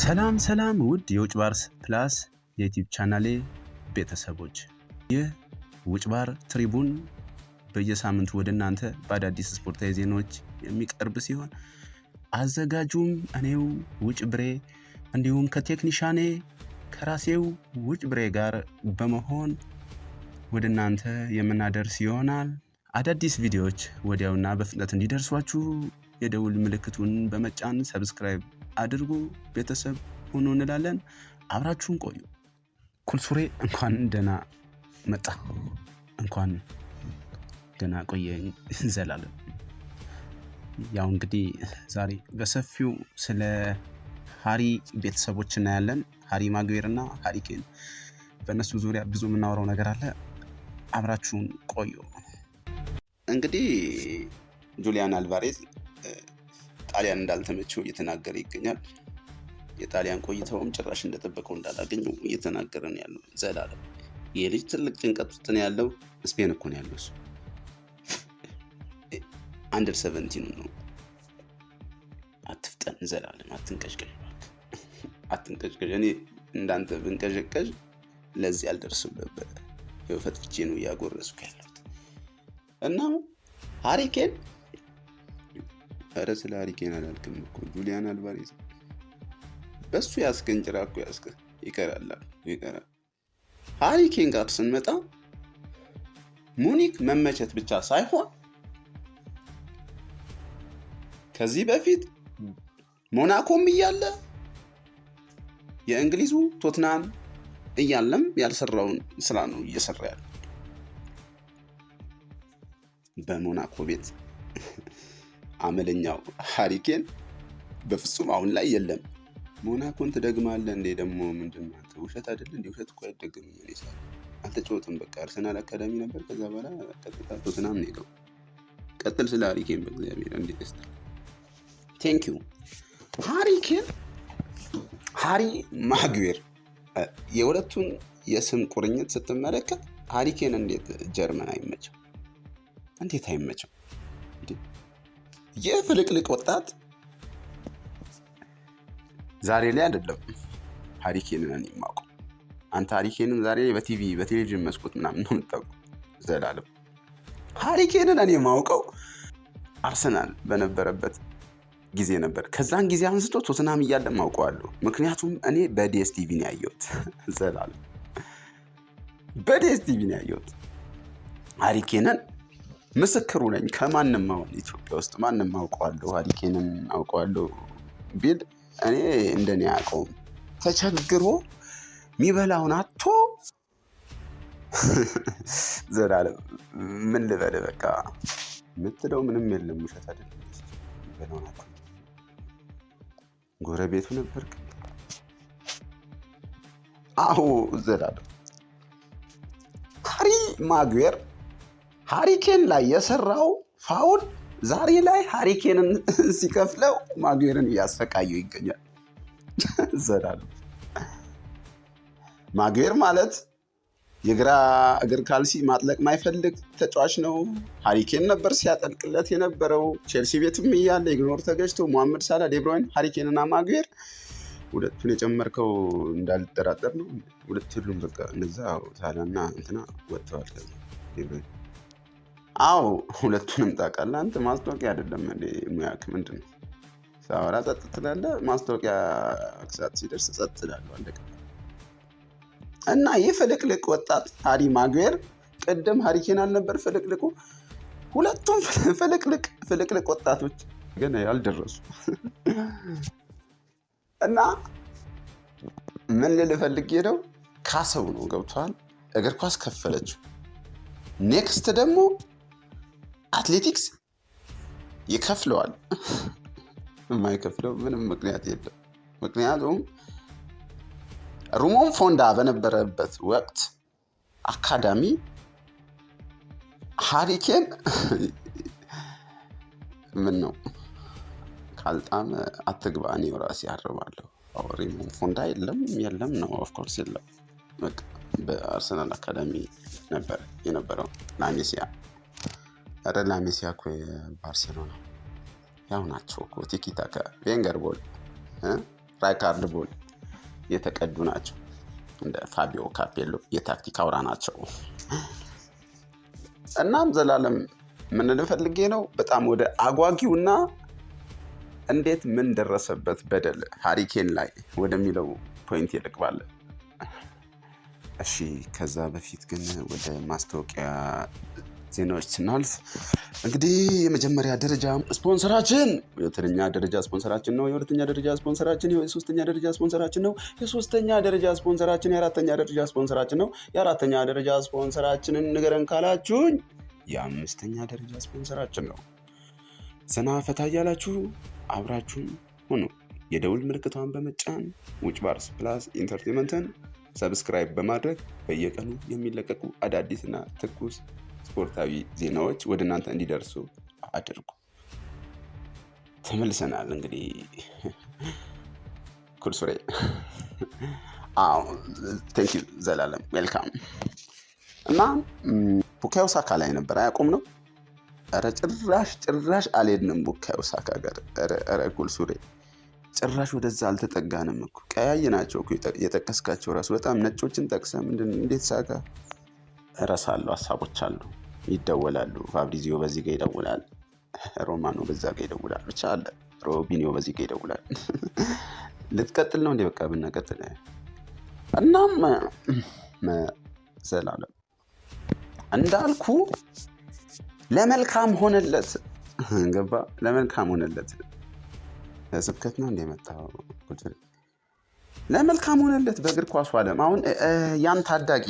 ሰላም ውድ የውጭ ባር ፕላስ የዩቲዩብ ቻናሌ ቤተሰቦች፣ ይህ ውጭ ባር ትሪቡን በየሳምንቱ ወደ እናንተ በአዳዲስ ስፖርታዊ ዜናዎች የሚቀርብ ሲሆን አዘጋጁም እኔው ውጭ ብሬ እንዲሁም ከቴክኒሻኔ ከራሴው ውጭ ብሬ ጋር በመሆን ወደ እናንተ የምናደርስ ይሆናል። አዳዲስ ቪዲዮዎች ወዲያውና በፍጥነት እንዲደርሷችሁ የደውል ምልክቱን በመጫን ሰብስክራይብ አድርጉ፣ ቤተሰብ ሁኑ እንላለን። አብራችሁን ቆዩ። ኩልሱሬ እንኳን ደህና መጣ፣ እንኳን ደህና ቆየኝ ዘላለም። ያው እንግዲህ ዛሬ በሰፊው ስለ ሃሪ ቤተሰቦች እናያለን። ሃሪ ማጉዌርና ሃሪ ኬን፣ በእነሱ ዙሪያ ብዙ የምናወራው ነገር አለ። አብራችሁን ቆዩ። እንግዲህ ጁሊያን አልቫሬዝ ጣሊያን እንዳልተመቸው እየተናገረ ይገኛል። የጣሊያን ቆይታውም ጭራሽ እንደጠበቀው እንዳላገኘው እየተናገረ ነው ያለው ዘላለም። ይህ ልጅ ትልቅ ጭንቀት ውስጥ ነው ያለው። ስፔን እኮ ነው ያለው እሱ። አንደር 17 ነው። አትፍጠን ዘላለም፣ አትንቀዥቀዥ፣ አትንቀዥቀዥ። እኔ እንዳንተ ብንቀዥቀዥ ለዚህ አልደርስም ነበር። ፈትፍቼ ነው እያጎረስኩ ያለሁት። እና ሃሪ ኬን፣ ኧረ ስለ ሃሪ ኬን አላልክም እኮ ጁሊያን አልቫሬዝ በሱ ያስገን ጭራ እኮ ይቀራል። ሃሪ ኬን ጋር ስንመጣ ሙኒክ መመቸት ብቻ ሳይሆን ከዚህ በፊት ሞናኮም እያለ የእንግሊዙ ቶትናም እያለም ያልሰራውን ስራ ነው እየሰራ ያለው። በሞናኮ ቤት አመለኛው ሃሪ ኬን በፍጹም አሁን ላይ የለም። ሞናኮን ትደግማለህ እንዴ? ደግሞ ምንድነው አንተ? ውሸት አይደል እንዴ? ውሸት እኮ አይደገምም። እኔ ሳይሆን አልተጫወተም። በቃ አርሰናል አካዳሚ ነበር፣ ከዛ በኋላ ቀጥታ ቶትናም ነው ሄደው። ቀጥል ስለ ሃሪ ኬን በእግዚአብሔር እንዴት ደስታ። ቴንክ ዩ ሃሪ ኬን፣ ሃሪ ማጉዌር። የሁለቱን የስም ቁርኝት ስትመለከት ሃሪ ኬን እንዴት ጀርመን አይመቸው? እንዴት አይመቸው? የፍልቅልቅ ወጣት ዛሬ ላይ አይደለም ሃሪ ኬንን እኔ የማውቀው። አንተ ሃሪ ኬንን ዛሬ በቲቪ በቴሌቪዥን መስኮት ምናምን ነው የምታውቀው ዘላለም። ሃሪ ኬንን እኔ የማውቀው አርሰናል በነበረበት ጊዜ ነበር። ከዛን ጊዜ አንስቶ ቶትናም እያለ ማውቀዋለሁ። ምክንያቱም እኔ በዲኤስቲቪ ነው ያየሁት ዘላለም፣ በዲኤስቲቪ ነው ያየሁት ሃሪ ኬንን። ምስክሩ ነኝ። ከማንም አሁን ኢትዮጵያ ውስጥ ማንም አውቀዋለሁ ሃሪ ኬንን አውቀዋለሁ ቢል እኔ እንደኔ አውቀውም። ተቸግሮ የሚበላውን አጥቶ ዘላለም ምን ልበል፣ በቃ የምትለው ምንም የለም። ውሸት አይደለም። የሚበላውን አጥቶ ጎረቤቱ ነበር። አዎ ዘላለም፣ ሃሪ ማጉዌር ሃሪ ኬን ላይ የሰራው ፋውል ዛሬ ላይ ሃሪ ኬንን ሲከፍለው ማጉዌርን እያሰቃየው ይገኛል ዘላለም። ማጉዌር ማለት የግራ እግር ካልሲ ማጥለቅ ማይፈልግ ተጫዋች ነው። ሃሪ ኬን ነበር ሲያጠልቅለት የነበረው። ቼልሲ ቤትም እያለ ኢግኖር ተገጭቶ ሞሐመድ ሳላ፣ ዴብሮይን፣ ሃሪ ኬንና ማጉዌር ሁለቱን የጨመርከው እንዳልጠራጠር ነው። ሁለቱም በቃ እነዛ ሳላና እንትና ወጥተዋል። ከዛ ዴብሮይን፣ አዎ ሁለቱንም ታውቃለህ አንተ። ማስታወቂያ አይደለም እንዴ ሙያክ? ምንድን ነው ሳወራ ጸጥ ትላለህ? ማስታወቂያ ሰዓት ሲደርስ ጸጥ ትላለህ። አለቀ። እና ይህ ፍልቅልቅ ወጣት ሃሪ ማጉዌር፣ ቅድም ሃሪ ኬን አልነበር ፍልቅልቁ? ሁለቱም ፍልቅልቅ ወጣቶች ግን ያልደረሱ እና ምን ልል ፈልጌ ነው፣ ካሰው ነው ገብቷል። እግር ኳስ ከፈለችው። ኔክስት ደግሞ አትሌቲክስ ይከፍለዋል። የማይከፍለው ምንም ምክንያት የለም። ምክንያቱም ሩሞን ፎንዳ በነበረበት ወቅት አካዳሚ ሃሪ ኬን ምን ነው ካልጣም አትግባ፣ እኔ ራሴ አርባለሁ። ሩሞን ፎንዳ የለም ነው ኦፍኮርስ የለም። በቃ በአርሰናል አካዳሚ ነበር የነበረው። ላሜሲያ ላሜሲያ እኮ ባርሴሎና ያው ናቸው እኮ ቲኪ ታካ ቬንገር ቦል ራይካርድ ቦል የተቀዱ ናቸው። እንደ ፋቢዮ ካፔሎ የታክቲክ አውራ ናቸው። እናም ዘላለም ምን ልፈልጌ ነው በጣም ወደ አጓጊውና እንዴት ምን ደረሰበት በደል ሃሪኬን ላይ ወደሚለው ፖይንት ይልቅባለ። እሺ ከዛ በፊት ግን ወደ ማስታወቂያ ዜናዎች ስናልፍ እንግዲህ የመጀመሪያ ደረጃ ስፖንሰራችን የሁለተኛ ደረጃ ስፖንሰራችን ነው። የሁለተኛ ደረጃ ስፖንሰራችን የሶስተኛ ደረጃ ስፖንሰራችን ነው። የሶስተኛ ደረጃ ስፖንሰራችን የአራተኛ ደረጃ ስፖንሰራችን ነው። የአራተኛ ደረጃ ስፖንሰራችንን ንገረን ካላችሁኝ የአምስተኛ ደረጃ ስፖንሰራችን ነው። ዘና ፈታ እያላችሁ አብራችሁን ሁኑ። የደውል ምልክቷን በመጫን ውጭ ባርስ ፕላስ ኢንተርቴንመንትን ሰብስክራይብ በማድረግ በየቀኑ የሚለቀቁ አዳዲስና ትኩስ ስፖርታዊ ዜናዎች ወደ እናንተ እንዲደርሱ አድርጉ። ተመልሰናል። እንግዲህ ኩልሱሬ ቴንክ ዩ ዘላለም ዌልካም። እና ቡካዮ ሳካ ላይ ነበር አያቆም ነው። ኧረ ጭራሽ አልሄድንም ቡካዮ ሳካ ጋር። ኧረ ኩልሱሬ ጭራሽ ወደዛ አልተጠጋንም እኮ። ቀያይ ናቸው እኮ የጠቀስካቸው ራሱ በጣም ነጮችን ጠቅሰ እንዴት ሳካ እረሳለሁ። ሀሳቦች አሉ ይደወላሉ። ፋብሪዚዮ በዚህ ጋር ይደውላል፣ ሮማኖ በዛ ጋር ይደውላል፣ ብቻ አለ ሮቢኒዮ በዚህ ጋር ይደውላል። ልትቀጥል ነው እንዴ? በቃ ብናቀጥል። እናም ዘላለም እንዳልኩ ለመልካም ሆነለት። ገባ? ለመልካም ሆነለት። ስብከት ነው እንደ መጣው ለመልካም ሆነለት በእግር ኳሱ ዓለም። አሁን ያን ታዳጊ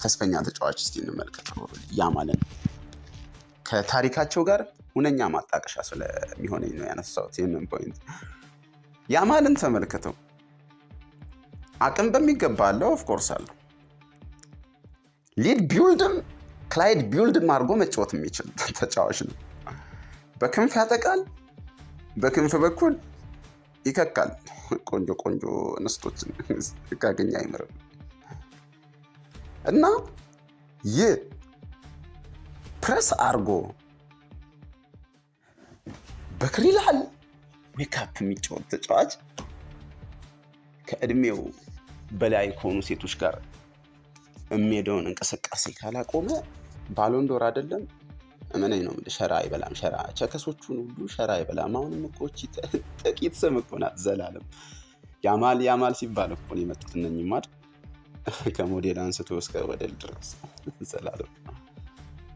ተስፈኛ ተጫዋች እስቲ እንመልከተው። ያማልን ከታሪካቸው ጋር ሁነኛ ማጣቀሻ ስለሚሆነኝ ነው ያነሳሁት ይህንን ፖይንት። ያማልን ተመልከተው። አቅም በሚገባ አለው፣ ኦፍ ኮርስ አለው። ሊድ ቢውልድም ክላይድ ቢውልድም አድርጎ መጫወት የሚችል ተጫዋች ነው። በክንፍ ያጠቃል፣ በክንፍ በኩል ይከካል። ቆንጆ እንስቶችን ካገኘ አይምርም። እና ይህ ፕረስ አርጎ በክሪላል ሜካፕ የሚጫወት ተጫዋች ከእድሜው በላይ ከሆኑ ሴቶች ጋር የሚሄደውን እንቅስቃሴ ካላቆመ ባሎንዶር አይደለም እመነኝ ነው። ሸራ አይበላም። ሸራ ቸከሶቹን ሁሉ ሸራ አይበላም። አሁንም እኮ ጥቂት ስም እኮ ናት ዘላለም። ያማል ሲባል እኮ ነው የመጡት እነኝህ ማድ ከሞዴል አንስቶ እስከ ወደል ድረስ ዘላለም።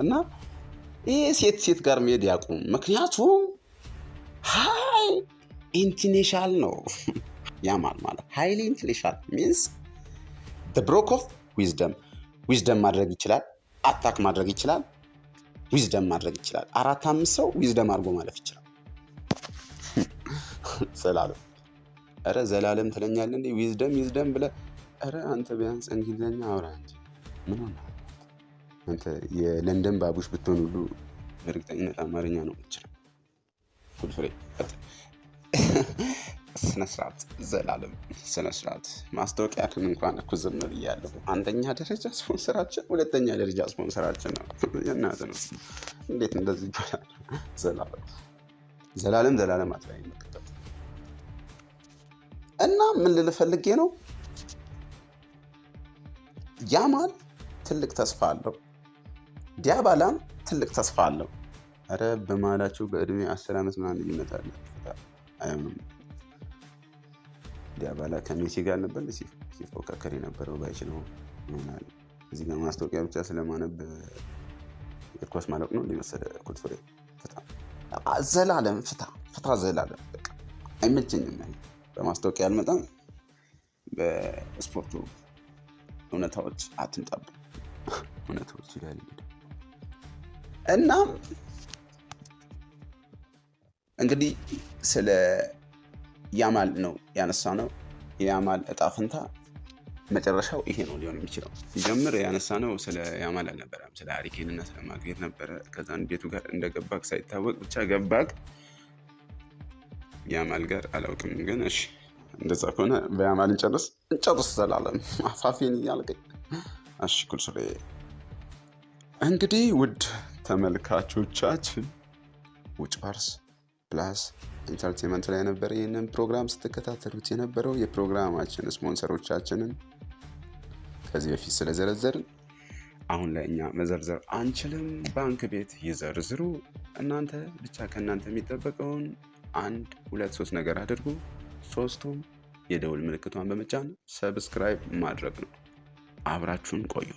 እና ይህ ሴት ጋር መሄድ ያቁም። ምክንያቱም ሃይ ኢንቲኔሻል ነው ያማል ማለት። ሃይሊ ኢንቲኔሻል ሚንስ ብሮክ ኦፍ ዊዝደም ማድረግ ይችላል፣ አታክ ማድረግ ይችላል፣ ዊዝደም ማድረግ ይችላል። 4-5 ሰው ዊዝደም አድርጎ ማለፍ ይችላል። ዘላለም ኧረ ዘላለም ትለኛለህ እንዴ? ዊዝደም ብለህ ኧረ አንተ ቢያንስ እንግሊዝኛ አውራ እንጂ ምን ሆነ አንተ? የለንደን ባቡሽ ብትሆን ሁሉ በእርግጠኝነት አማርኛ ነው የምትችለው። ፍሬ ስነስርዓት ዘላለም ስነስርዓት። ማስታወቂያችን እንኳን እኮ ዝም ብያለሁ። አንደኛ ደረጃ ስፖንሰራችን፣ ሁለተኛ ደረጃ ስፖንሰራችን ነው። የእናትህ ነው። እንዴት እንደዚህ ይባላል? ዘላለም አትላይ መከተል። እና ምን ልፈልጌ ነው፣ ያማል ትልቅ ተስፋ አለው፣ ዲያባላም ትልቅ ተስፋ አለው። ኧረ በመሀላቸው በእድሜ 10 ዓመት ምናምን ልዩነት አለ። አይሆንም። ዲያባላ ከሜሲ ጋር ነበር ሲፎካከር የነበረው። ባይችለው ይሆናል። እዚህ ጋር ማስታወቂያ ብቻ ስለማነብ የኳስ ማለቅ ነው ሊመሰለ ኩልሱሬ። ዘላለም ፍታ ዘላለም። በቃ አይመቸኝም። በማስታወቂያ አልመጣም። በስፖርቱ እውነታዎች አትምጣብ። እውነታዎች ይላል እና እንግዲህ ስለ ያማል ነው ያነሳ ነው። የያማል እጣ ፈንታ መጨረሻው ይሄ ነው ሊሆን የሚችለው። ሲጀምር ያነሳ ነው ስለ ያማል አልነበረም፣ ስለ ሃሪኬን እና ስለ ማግኘት ነበረ። ከዛን ቤቱ ጋር እንደገባክ ሳይታወቅ ብቻ ገባክ። ያማል ጋር አላውቅም፣ ግን እሺ እንደዛ ከሆነ በያማል እንጨርስ ዘላለም። አፋፌን እያልቀኝ። እሺ ኩልሱሬ። እንግዲህ ውድ ተመልካቾቻችን ውጭ ባርስ ፕላስ ኢንተርቴንመንት ላይ ነበር ይህንን ፕሮግራም ስትከታተሉት የነበረው። የፕሮግራማችን ስፖንሰሮቻችንን ከዚህ በፊት ስለዘረዘርን አሁን ላይ እኛ መዘርዘር አንችልም። ባንክ ቤት ይዘርዝሩ። እናንተ ብቻ ከእናንተ የሚጠበቀውን 1 2 3 ነገር አድርጉ። 3ቱም የደውል ምልክቷን በመጫን ሰብስክራይብ ማድረግ ነው። አብራችሁን ቆዩ።